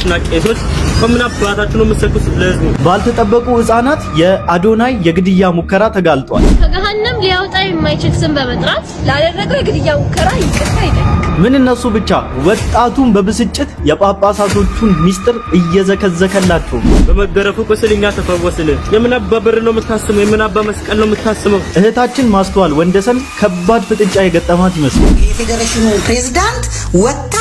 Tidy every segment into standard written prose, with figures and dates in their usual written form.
ጳጳሶችና ቄሶች ከምን አባታችሁ ነው የምትሰጡት ለህዝቡ? ባልተጠበቁ ህፃናት የአዶናይ የግድያ ሙከራ ተጋልጧል። ከገሃነም ሊያወጣ የማይችል ስም በመጥራት ላደረገው የግድያ ሙከራ ይቅርታ ይጠይቃል። ምን እነሱ ብቻ ወጣቱን በብስጭት የጳጳሳቶቹን ሚስጥር እየዘከዘከላቸው በመገረፉ ቁስል እኛ ተፈወስን። የምን አባ በር ነው የምታስመው? የምን አባ መስቀል ነው የምታስመው? እህታችን ማስተዋል ወንደሰን ከባድ ፍጥጫ የገጠማት ይመስላል። የፌዴሬሽኑ ፕሬዝዳንት ወጣ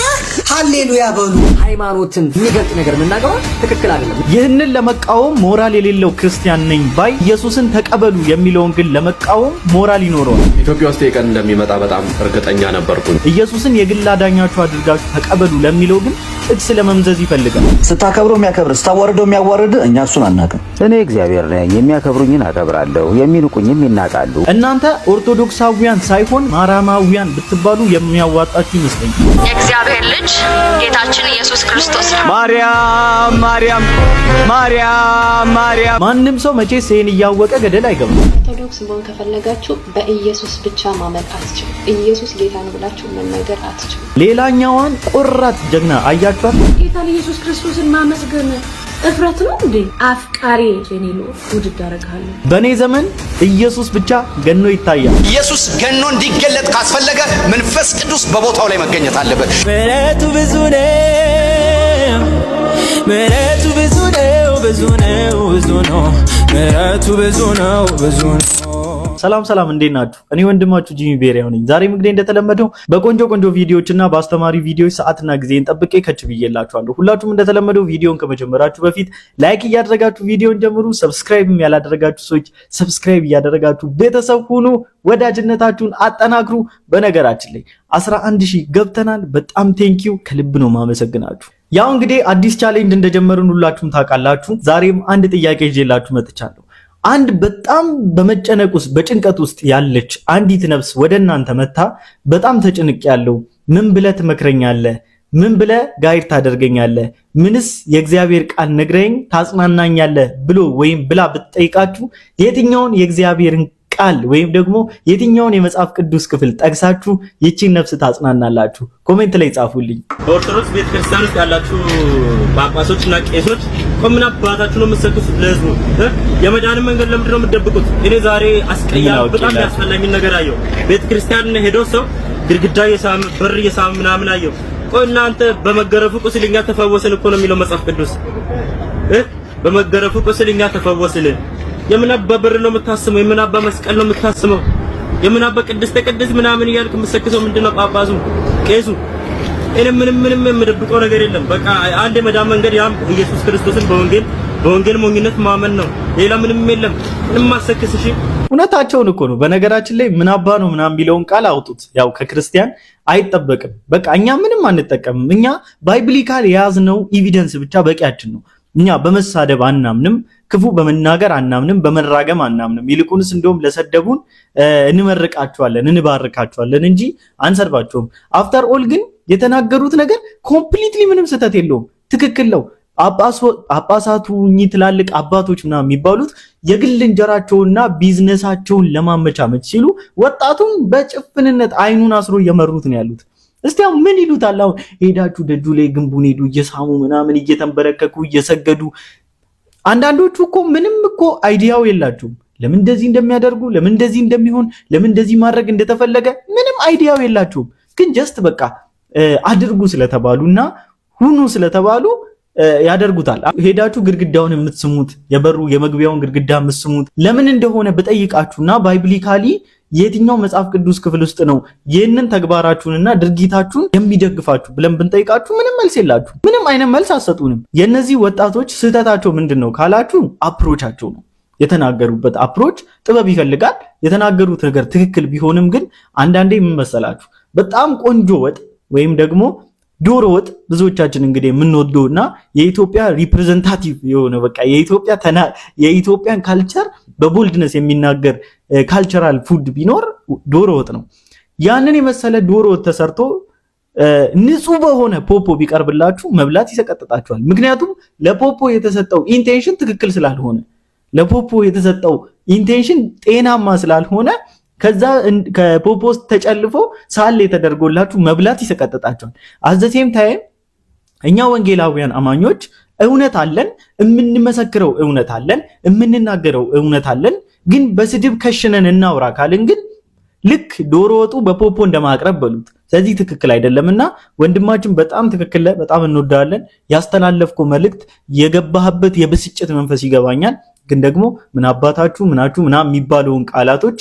ሃሌሉያ በሉ ሃይማኖትን የሚገልጽ ነገር መናገር ትክክል አይደለም። ይህንን ለመቃወም ሞራል የሌለው ክርስቲያን ነኝ ባይ ኢየሱስን ተቀበሉ የሚለውን ግን ለመቃወም ሞራል ይኖረዋል። ኢትዮጵያ ውስጥ የቀን እንደሚመጣ በጣም እርግጠኛ ነበርኩኝ። ኢየሱስን የግል አዳኛችሁ አድርጋችሁ ተቀበሉ ለሚለው ግን ጥቅስ ለመምዘዝ ይፈልጋል። ስታከብረው የሚያከብር ስታዋርደው የሚያዋርድ እኛ እሱን አናውቅም። እኔ እግዚአብሔር ነኝ፣ የሚያከብሩኝን አከብራለሁ፣ የሚንቁኝም ይናቃሉ። እናንተ ኦርቶዶክሳውያን ሳይሆን ማርያማውያን ብትባሉ የሚያዋጣችሁ ይመስለኛል። የእግዚአብሔር ልጅ ጌታችን ኢየሱስ ክርስቶስ ማርያም ማርያም ማርያም ማርያም። ማንም ሰው መቼስ ይሄን እያወቀ ገደል አይገባም። ኦርቶዶክስ መሆን ከፈለጋችሁ በኢየሱስ ብቻ ማመን አትችሉ። ኢየሱስ ጌታ ነው ብላችሁ መናገር አትችሉ። ሌላኛዋን ቆራት ጀግና አያችኋት? ጌታ ኢየሱስ ክርስቶስን ማመስገን እፍረት ነው እንዴ? አፍቃሪ ጄኔሎ ውድድ አደርጋለሁ። በኔ ዘመን ኢየሱስ ብቻ ገኖ ይታያል። ኢየሱስ ገኖ እንዲገለጥ ካስፈለገ መንፈስ ቅዱስ በቦታው ላይ መገኘት አለበት። ምሕረቱ ብዙ ነው፣ ምሕረቱ ብዙ ነው፣ ብዙ ነው፣ ብዙ ነው፣ ምሕረቱ ብዙ ነው፣ ብዙ ነው። ሰላም ሰላም፣ እንዴት ናችሁ? እኔ ወንድማችሁ ጂሚ ቤሪያው ነኝ። ዛሬም እንግዲህ እንደተለመደው በቆንጆ ቪዲዮዎችና በአስተማሪ ቪዲዮዎች ሰዓትና ጊዜን ጠብቄ ከች ብዬላችኋለሁ። ሁላችሁም እንደተለመደው ቪዲዮን ከመጀመራችሁ በፊት ላይክ እያደረጋችሁ ቪዲዮን ጀምሩ። ሰብስክራይብም ያላደረጋችሁ ሰዎች ሰብስክራይብ እያደረጋችሁ ቤተሰብ ሁኑ። ወዳጅነታችሁን አጠናክሩ። በነገራችን ላይ 11000 ገብተናል። በጣም ቴንኪው፣ ከልብ ነው ማመሰግናችሁ። ያው እንግዲህ አዲስ ቻሌንጅ እንደጀመርን ሁላችሁም ታውቃላችሁ። ዛሬም አንድ ጥያቄ ይዤላችሁ መጥቻለሁ። አንድ በጣም በመጨነቅ ውስጥ በጭንቀት ውስጥ ያለች አንዲት ነፍስ ወደ እናንተ መታ በጣም ተጨንቅ ያለው ምን ብለህ ትመክረኛለህ? ምን ብለህ ጋይድ ታደርገኛለህ? ምንስ የእግዚአብሔር ቃል ነግረኝ ታጽናናኛለህ ብሎ ወይም ብላ ብትጠይቃችሁ የትኛውን የእግዚአብሔርን ቃል ወይም ደግሞ የትኛውን የመጽሐፍ ቅዱስ ክፍል ጠቅሳችሁ ይቺን ነፍስ ታጽናናላችሁ? ኮሜንት ላይ ጻፉልኝ። በኦርቶዶክስ ቤተክርስቲያን ውስጥ ያላችሁ ጳጳሶችና ቄሶች ከምን አባታችሁ ነው የምትሰጡት ለህዝቡ? የመዳንን መንገድ ለምንድን ነው የምትደብቁት? እኔ ዛሬ አስቀያሚ በጣም ያስፈላጊ ነገር አየሁ። ቤተክርስቲያን ሄዶ ሰው ግድግዳ እየሳመ በር እየሳመ ምናምን አየሁ። ቆይ እናንተ በመገረፉ ቁስል እኛ ተፈወስን እኮ ነው የሚለው መጽሐፍ ቅዱስ። በመገረፉ ቁስል እኛ ተፈወስን። የምን አባ በር ነው የምታስመው? የምን አባ መስቀል ነው የምታስመው? የምን አባ ቅድስተ ቅድስት ምናምን እያልክ የምትሰክሰው ምንድነው? ጳጳሱ ቄሱ እኔ ምንም የምደብቀው ነገር የለም። በቃ አንድ የመዳን መንገድ ያም ኢየሱስ ክርስቶስን በወንጌል ሞኝነት ማመን ነው። ሌላ ምንም የለም። ምንም ማሰክስ። እሺ እውነታቸውን እኮ ነው። በነገራችን ላይ ምን አባ ነው ምናምን ቢለውን ቃል አውጡት። ያው ከክርስቲያን አይጠበቅም። በቃ እኛ ምንም አንጠቀምም። እኛ ባይብሊካል የያዝነው ኤቪደንስ ብቻ በቂያችን ነው። እኛ በመሳደብ አናምንም፣ ክፉ በመናገር አናምንም፣ በመራገም አናምንም። ይልቁንስ እንደውም ለሰደቡን እንመርቃቸዋለን፣ እንባርካቸዋለን እንጂ አንሰርባቸውም። አፍተር ኦል ግን የተናገሩት ነገር ኮምፕሊትሊ ምንም ስህተት የለውም፣ ትክክል ነው። ጳጳሳቱ እኚህ ትላልቅ አባቶች ምናምን የሚባሉት የግል እንጀራቸውና ቢዝነሳቸውን ለማመቻመች ሲሉ ወጣቱን በጭፍንነት አይኑን አስሮ እየመሩት ነው ያሉት። እስቲ አሁን ምን ይሉታል? አሁን ሄዳችሁ ደጁ ላይ ግንቡን ሄዱ እየሳሙ ምናምን እየተንበረከኩ እየሰገዱ። አንዳንዶቹ እኮ ምንም እኮ አይዲያው የላቸውም። ለምን እንደዚህ እንደሚያደርጉ፣ ለምን እንደዚህ እንደሚሆን፣ ለምን እንደዚህ ማድረግ እንደተፈለገ ምንም አይዲያው የላቸውም። ግን ጀስት በቃ አድርጉ ስለተባሉና ሁኑ ስለተባሉ ያደርጉታል። ሄዳችሁ ግድግዳውን የምትስሙት የበሩ የመግቢያውን ግድግዳ የምትስሙት ለምን እንደሆነ በጠይቃችሁና ባይብሊካሊ የትኛው መጽሐፍ ቅዱስ ክፍል ውስጥ ነው ይህንን ተግባራችሁንና ድርጊታችሁን የሚደግፋችሁ ብለን ብንጠይቃችሁ ምንም መልስ የላችሁ። ምንም አይነት መልስ አትሰጡንም። የነዚህ ወጣቶች ስህተታቸው ምንድነው ካላችሁ አፕሮቻቸው ነው። የተናገሩበት አፕሮች ጥበብ ይፈልጋል። የተናገሩት ነገር ትክክል ቢሆንም ግን አንዳንዴ ምን መሰላችሁ በጣም ቆንጆ ወጥ ወይም ደግሞ ዶሮ ወጥ ብዙዎቻችን እንግዲህ የምንወደውና የኢትዮጵያ ሪፕሬዘንታቲቭ የሆነ በቃ የኢትዮጵያን ካልቸር በቦልድነስ የሚናገር ካልቸራል ፉድ ቢኖር ዶሮ ወጥ ነው። ያንን የመሰለ ዶሮ ወጥ ተሰርቶ ንጹህ በሆነ ፖፖ ቢቀርብላችሁ መብላት ይሰቀጥጣችኋል። ምክንያቱም ለፖፖ የተሰጠው ኢንቴንሽን ትክክል ስላልሆነ፣ ለፖፖ የተሰጠው ኢንቴንሽን ጤናማ ስላልሆነ ከዛ ከፖፖስ ተጨልፎ ሳለ ተደርጎላችሁ መብላት ይሰቀጥጣችኋል። አዘሴም ታይም እኛ ወንጌላውያን አማኞች እውነት አለን፣ የምንመሰክረው እውነት አለን፣ የምንናገረው እውነት አለን። ግን በስድብ ከሽነን እናውራ ካልን ግን ልክ ዶሮ ወጡ በፖፖ እንደማቅረብ በሉት። ስለዚህ ትክክል አይደለምና ወንድማችን በጣም ትክክል፣ በጣም እንወዳለን። ያስተላለፍከው መልእክት የገባህበት የብስጭት መንፈስ ይገባኛል። ግን ደግሞ ምን አባታችሁ ምናችሁ ምናምን የሚባለውን ቃላቶች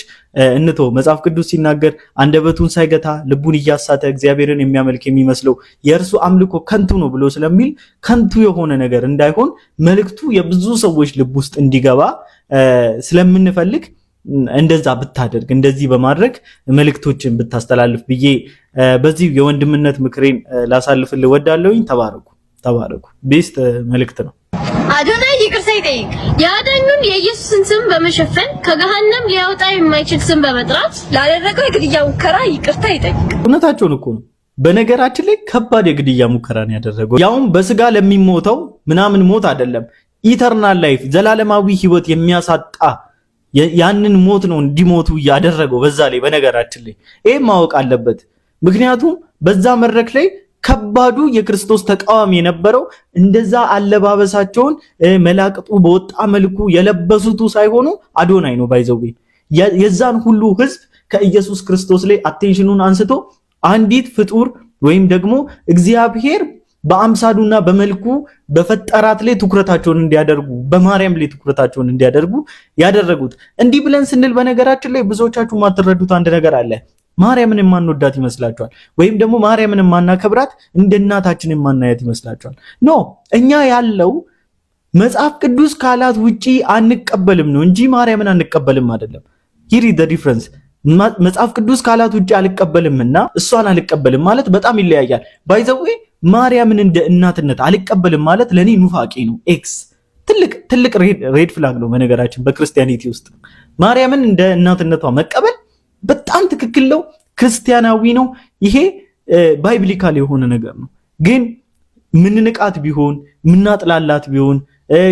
እንቶ መጽሐፍ ቅዱስ ሲናገር አንደበቱን ሳይገታ ልቡን እያሳተ እግዚአብሔርን የሚያመልክ የሚመስለው የእርሱ አምልኮ ከንቱ ነው ብሎ ስለሚል ከንቱ የሆነ ነገር እንዳይሆን መልእክቱ የብዙ ሰዎች ልብ ውስጥ እንዲገባ ስለምንፈልግ እንደዛ ብታደርግ እንደዚህ በማድረግ መልእክቶችን ብታስተላልፍ ብዬ በዚህ የወንድምነት ምክሬን ላሳልፍልህ ወዳለሁኝ። ተባረኩ። ቤስት መልእክት ነው። አዶናይ ይቅርታ ይጠይቅ። የአዳኙን የኢየሱስን ስም በመሸፈን ከገሃነም ሊያወጣ የማይችል ስም በመጥራት ላደረገው የግድያ ሙከራ ይቅርታ ይጠይቅ። እውነታቸውን እኮ ነው። በነገራችን ላይ ከባድ የግድያ ሙከራ ነው ያደረገው። ያውም በስጋ ለሚሞተው ምናምን ሞት አይደለም፣ ኢተርናል ላይፍ ዘላለማዊ ህይወት የሚያሳጣ ያንን ሞት ነው እንዲሞቱ ያደረገው። በዛ ላይ በነገራችን ላይ ይሄ ማወቅ አለበት። ምክንያቱም በዛ መድረክ ላይ ከባዱ የክርስቶስ ተቃዋሚ የነበረው እንደዛ አለባበሳቸውን መላቅጡ በወጣ መልኩ የለበሱቱ ሳይሆኑ አዶናይ ነው። ባይዘው የዛን ሁሉ ህዝብ ከኢየሱስ ክርስቶስ ላይ አቴንሽኑን አንስቶ አንዲት ፍጡር ወይም ደግሞ እግዚአብሔር በአምሳሉና በመልኩ በፈጠራት ላይ ትኩረታቸውን እንዲያደርጉ በማርያም ላይ ትኩረታቸውን እንዲያደርጉ ያደረጉት። እንዲህ ብለን ስንል በነገራችን ላይ ብዙዎቻችሁ ማትረዱት አንድ ነገር አለ። ማርያምን የማንወዳት ይመስላችኋል? ወይም ደግሞ ማርያምን የማናከብራት እንደ እናታችን የማናያት ይመስላችኋል? ኖ፣ እኛ ያለው መጽሐፍ ቅዱስ ካላት ውጪ አንቀበልም ነው እንጂ ማርያምን አንቀበልም አይደለም። ሂሪ ዘ ዲፍረንስ። መጽሐፍ ቅዱስ ካላት ውጪ አልቀበልምና እሷን አልቀበልም ማለት በጣም ይለያያል። ባይዘዌ ማርያምን እንደ እናትነት አልቀበልም ማለት ለኔ ኑፋቄ ነው። ኤክስ ትልቅ ሬድ ፍላግ ነው በነገራችን በክርስቲያኒቲ ውስጥ። ማርያምን እንደ እናትነቷ መቀበል በጣም ትክክል ነው፣ ክርስቲያናዊ ነው። ይሄ ባይብሊካል የሆነ ነገር ነው። ግን ምንንቃት ቢሆን ምናጥላላት ቢሆን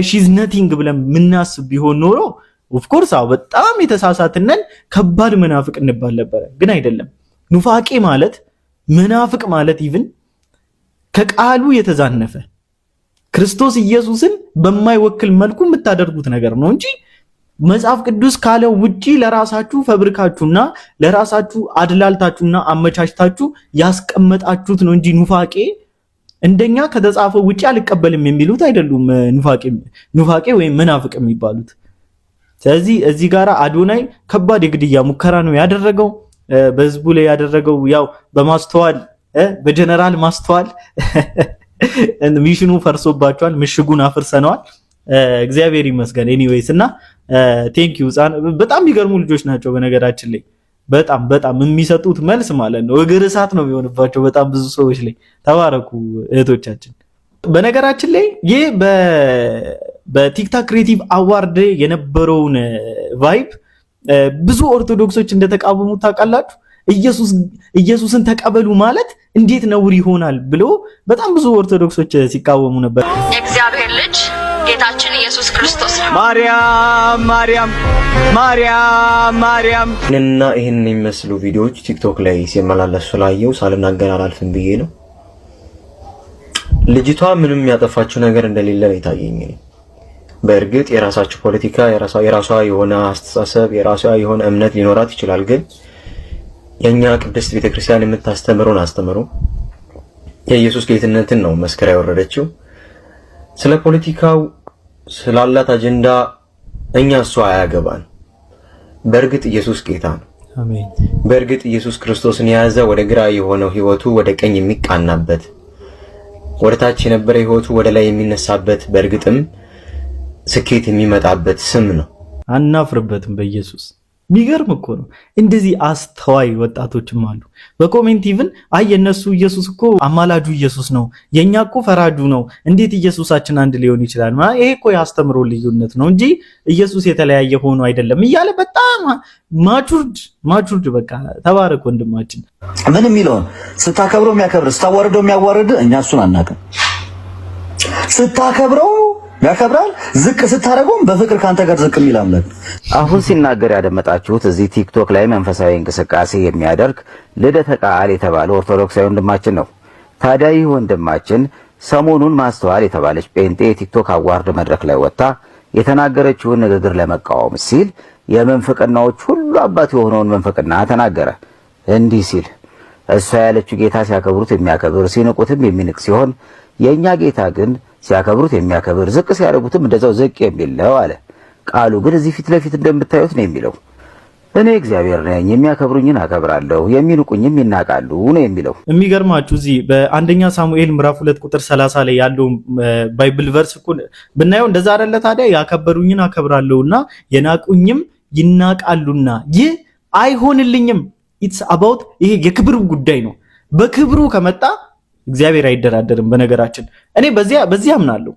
ሺዝ ነቲንግ ብለን ምናስብ ቢሆን ኖሮ ኦፍ ኮርስ በጣም የተሳሳትነን ከባድ መናፍቅ እንባል ነበረ። ግን አይደለም። ኑፋቄ ማለት መናፍቅ ማለት ኢቭን ከቃሉ የተዛነፈ ክርስቶስ ኢየሱስን በማይወክል መልኩ የምታደርጉት ነገር ነው እንጂ መጽሐፍ ቅዱስ ካለው ውጪ ለራሳችሁ ፈብሪካችሁና ለራሳችሁ አድላልታችሁና አመቻችታችሁ ያስቀመጣችሁት ነው እንጂ ኑፋቄ እንደኛ ከተጻፈው ውጪ አልቀበልም የሚሉት አይደሉም። ኑፋቄ ወይም መናፍቅ የሚባሉት። ስለዚህ እዚህ ጋራ አዶናይ ከባድ የግድያ ሙከራ ነው ያደረገው። በህዝቡ ላይ ያደረገው ያው በማስተዋል በጀነራል ማስተዋል ሚሽኑ ፈርሶባቸዋል፣ ምሽጉን አፍርሰነዋል። እግዚአብሔር ይመስገን። ኤኒዌይስ እና ቴንክ ዩ በጣም የሚገርሙ ልጆች ናቸው በነገራችን ላይ በጣም የሚሰጡት መልስ ማለት ነው እግር እሳት ነው የሚሆንባቸው በጣም ብዙ ሰዎች ላይ። ተባረኩ እህቶቻችን። በነገራችን ላይ ይህ በቲክታክ ክሬቲቭ አዋርድ የነበረውን ቫይብ ብዙ ኦርቶዶክሶች እንደተቃወሙ ታውቃላችሁ። ኢየሱስን ተቀበሉ ማለት እንዴት ነውር ይሆናል ብሎ በጣም ብዙ ኦርቶዶክሶች ሲቃወሙ ነበር። የእግዚአብሔር ልጅ ጌታችን ኢየሱስ ክርስቶስ ነው። ማርያም እና ይህን የሚመስሉ ቪዲዮዎች ቲክቶክ ላይ ሲመላለሱ ስላየው ሳልናገር አላልፍም ብዬ ነው። ልጅቷ ምንም ያጠፋችው ነገር እንደሌለ ነው የታየኝ። በእርግጥ የራሳቸው ፖለቲካ የራሷ የሆነ አስተሳሰብ የራሷ የሆነ እምነት ሊኖራት ይችላል። ግን የኛ ቅድስት ቤተክርስቲያን የምታስተምረውን አስተምሮ የኢየሱስ ጌትነትን ነው መስከራ ያወረደችው። ስለ ፖለቲካው ስላላት አጀንዳ እኛ እሷ አያገባን። በእርግጥ ኢየሱስ ጌታ ነው። አሜን። በእርግጥ ኢየሱስ ክርስቶስን የያዘ ወደ ግራ የሆነው ህይወቱ ወደ ቀኝ የሚቃናበት፣ ወደ ታች የነበረ ህይወቱ ወደ ላይ የሚነሳበት፣ በእርግጥም ስኬት የሚመጣበት ስም ነው። አናፍርበትም በኢየሱስ። የሚገርም እኮ ነው። እንደዚህ አስተዋይ ወጣቶችም አሉ። በኮሜንት ኢቭን የነሱ ኢየሱስ እኮ አማላጁ ኢየሱስ ነው፣ የኛ እኮ ፈራጁ ነው፣ እንዴት ኢየሱሳችን አንድ ሊሆን ይችላል? ይሄ እኮ ያስተምሮ ልዩነት ነው እንጂ ኢየሱስ የተለያየ ሆኖ አይደለም እያለ በጣም ማቹርድ በቃ ተባረክ ወንድማችን። ምን የሚለውን ስታከብረው የሚያከብር ስታዋርደው የሚያዋርድ እኛ እሱን አናውቅም። ስታከብረው ያከብራል፣ ዝቅ ስታረገውም በፍቅር ካንተ ጋር ዝቅ የሚል አምላክ። አሁን ሲናገር ያደመጣችሁት እዚህ ቲክቶክ ላይ መንፈሳዊ እንቅስቃሴ የሚያደርግ ልደተ ቃል የተባለ ኦርቶዶክሳዊ ወንድማችን ነው። ታዲያ ይህ ወንድማችን ሰሞኑን ማስተዋል የተባለች ጴንጤ ቲክቶክ አዋርድ መድረክ ላይ ወጣ የተናገረችውን ንግግር ለመቃወም ሲል የመንፈቅናዎች ሁሉ አባት የሆነውን መንፈቅና ተናገረ። እንዲህ ሲል እሷ ያለችው ጌታ ሲያከብሩት የሚያከብር ሲንቁትም የሚንቅ ሲሆን የኛ ጌታ ግን ሲያከብሩት የሚያከብር ዝቅ ሲያደርጉትም እንደዛው ዝቅ የሚል ነው አለ። ቃሉ ግን እዚህ ፊት ለፊት እንደምታዩት ነው የሚለው። እኔ እግዚአብሔር ነኝ፣ የሚያከብሩኝን አከብራለሁ፣ የሚንቁኝም ይናቃሉ ነው የሚለው። የሚገርማችሁ እዚህ በአንደኛ ሳሙኤል ምዕራፍ 2 ቁጥር 30 ላይ ያለው ባይብል ቨርስ እኮ ብናየው እንደዛ አይደለ ታዲያ? ያከበሩኝን አከብራለሁና የናቁኝም ይናቃሉና ይህ አይሆንልኝም። ኢትስ አባውት ይሄ የክብሩ ጉዳይ ነው። በክብሩ ከመጣ እግዚአብሔር አይደራደርም። በነገራችን እኔ በዚህ አምናለሁ።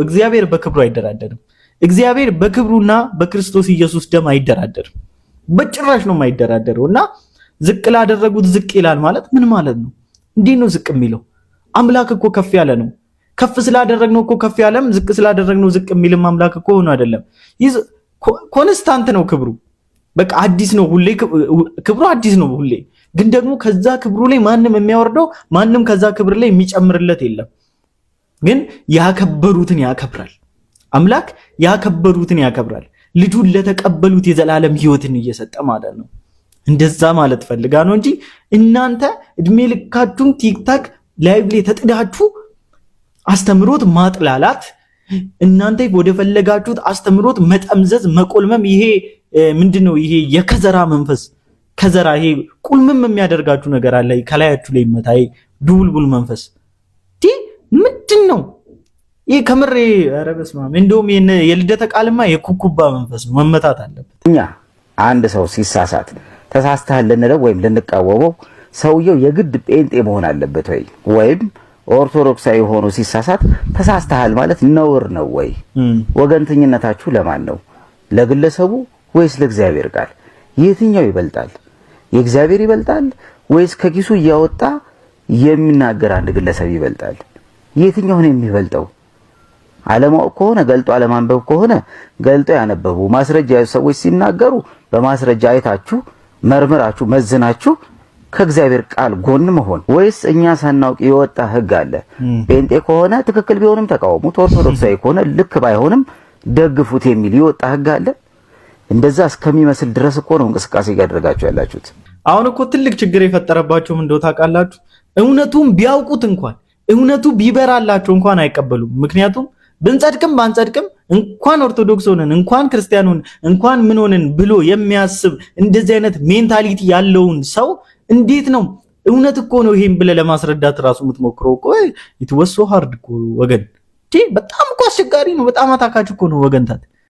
እግዚአብሔር በክብሩ አይደራደርም። እግዚአብሔር በክብሩና በክርስቶስ ኢየሱስ ደም አይደራደርም። በጭራሽ ነው የማይደራደረው። እና ዝቅ ላደረጉት ዝቅ ይላል ማለት ምን ማለት ነው? እንዴት ነው ዝቅ የሚለው? አምላክ እኮ ከፍ ያለ ነው። ከፍ ስላደረግነው እኮ ከፍ ያለም፣ ዝቅ ስላደረግነው ዝቅ የሚልም አምላክ እኮ ሆኖ አይደለም። ኮንስታንት ነው ክብሩ። በቃ አዲስ ነው ሁሌ፣ ክብሩ አዲስ ነው ሁሌ። ግን ደግሞ ከዛ ክብሩ ላይ ማንም የሚያወርደው ማንም ከዛ ክብር ላይ የሚጨምርለት የለም። ግን ያከበሩትን ያከብራል አምላክ። ያከበሩትን ያከብራል። ልጁን ለተቀበሉት የዘላለም ሕይወትን እየሰጠ ማለት ነው። እንደዛ ማለት ፈልጋ ነው እንጂ እናንተ እድሜ ልካችሁን ቲክታክ ላይቭ ላይ ተጥዳችሁ አስተምሮት ማጥላላት፣ እናንተ ወደ ፈለጋችሁት አስተምሮት መጠምዘዝ፣ መቆልመም፣ ይሄ ምንድነው? ይሄ የከዘራ መንፈስ፣ ከዘራ ይሄ ቁልምም የሚያደርጋችሁ ነገር አለ ከላያችሁ ላይ መታይ ዱልቡል መንፈስ ምንድነው? ይሄ ከምሬ ኧረ በስመ አብ። እንደውም የልደተ ቃልማ የኩኩባ መንፈስ ነው፣ መመታት አለበት። እኛ አንድ ሰው ሲሳሳት ተሳስተሃል ልንለው ወይም ልንቃወመው ሰውየው የግድ ጴንጤ መሆን አለበት ወይ? ወይም ኦርቶዶክሳዊ ሆኖ ሲሳሳት ተሳስተሃል ማለት ነውር ነው ወይ? ወገንተኝነታችሁ ለማን ነው? ለግለሰቡ ወይስ ለእግዚአብሔር ቃል? የትኛው ይበልጣል? የእግዚአብሔር ይበልጣል ወይስ ከኪሱ እያወጣ የሚናገር አንድ ግለሰብ ይበልጣል? የትኛው ነው የሚበልጠው? አለማወቅ ከሆነ ገልጦ አለማንበብ ከሆነ ገልጦ ያነበቡ ማስረጃ ያሉ ሰዎች ሲናገሩ በማስረጃ አይታችሁ መርምራችሁ መዝናችሁ ከእግዚአብሔር ቃል ጎን መሆን፣ ወይስ እኛ ሳናውቅ የወጣ ህግ አለ? ጴንጤ ከሆነ ትክክል ቢሆንም ተቃውሙት፣ ኦርቶዶክሳዊ ከሆነ ልክ ባይሆንም ደግፉት የሚል የወጣ ህግ አለ? እንደዛ እስከሚመስል ድረስ እኮ ነው እንቅስቃሴ ያደረጋችሁ ያላችሁት። አሁን እኮ ትልቅ ችግር የፈጠረባቸውም እንደው ታውቃላችሁ፣ እውነቱን ቢያውቁት እንኳን እውነቱ ቢበራላቸው እንኳን አይቀበሉም። ምክንያቱም ብንጸድቅም ባንጸድቅም እንኳን ኦርቶዶክስ ሆነን እንኳን ክርስቲያን ሆነን እንኳን ምን ሆነን ብሎ የሚያስብ እንደዚህ አይነት ሜንታሊቲ ያለውን ሰው እንዴት ነው እውነት እኮ ነው ይሄን ብለ ለማስረዳት ራሱ የምትሞክረው? እኮ ይትወሶ ሃርድ እኮ ወገን፣ በጣም እኮ አስቸጋሪ ነው። በጣም አታካች እኮ ነው ወገንታት።